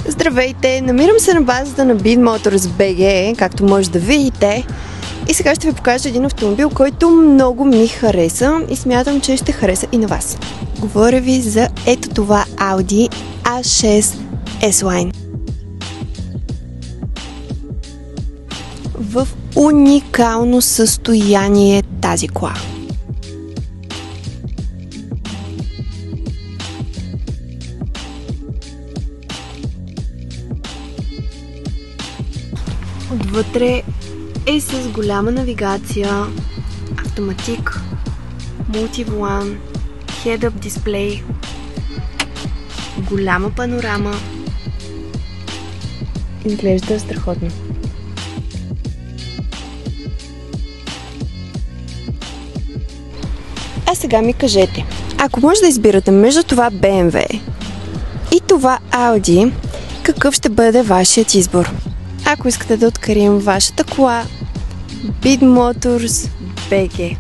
Здравейте! Намирам се на базата на BID Motors BG, както може да видите. И сега ще ви покажа един автомобил, който много ми хареса и смятам, че ще хареса и на вас. Говоря ви за ето това Audi A6 S-Line. В уникално състояние тази кола. Отвътре е с голяма навигация, автоматик, мултиволан, head-up дисплей, голяма панорама. Изглежда страхотно. А сега ми кажете, ако може да избирате между това BMW и това Audi, какъв ще бъде вашият избор? Ако искате да открием вашата кола, BID Motors BG.